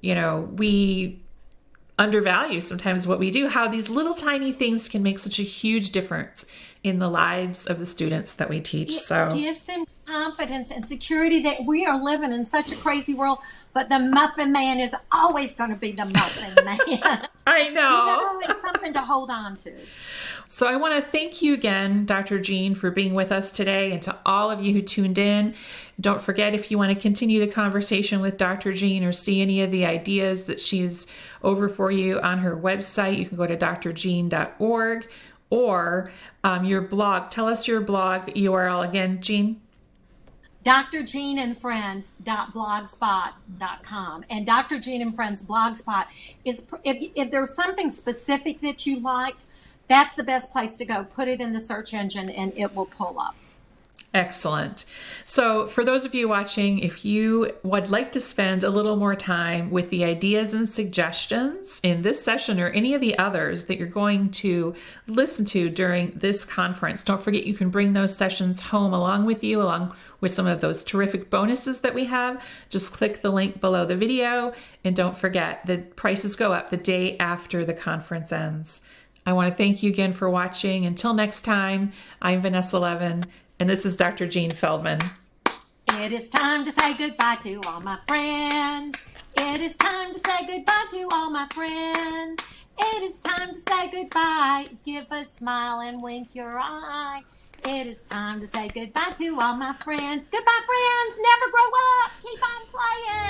we undervalue sometimes what we do, how these little tiny things can make such a huge difference in the lives of the students that we teach. It gives them confidence and security that we are living in such a crazy world, but the Muffin Man is always going to be the Muffin Man. I know. It's something to hold on to. So I want to thank you again, Dr. Jean, for being with us today, and to all of you who tuned in. Don't forget, if you want to continue the conversation with Dr. Jean or see any of the ideas that she's over for you on her website, you can go to drjean.org, or your blog. Tell us your blog URL again, Jean. drjeanandfriends.blogspot.com. And Dr. Jean and Friends Blogspot is, if there's something specific that you liked, that's the best place to go. Put it in the search engine and it will pull up. Excellent. So for those of you watching, if you would like to spend a little more time with the ideas and suggestions in this session or any of the others that you're going to listen to during this conference, don't forget you can bring those sessions home along with you, along with some of those terrific bonuses that we have. Just click the link below the video, and don't forget the prices go up the day after the conference ends. I want to thank you again for watching. Until next time, I'm Vanessa Levin, and this is Dr. Jean Feldman. It is time to say goodbye to all my friends. It is time to say goodbye to all my friends. It is time to say goodbye. Give a smile and wink your eye. It is time to say goodbye to all my friends. Goodbye, friends. Never grow up. Keep on playing.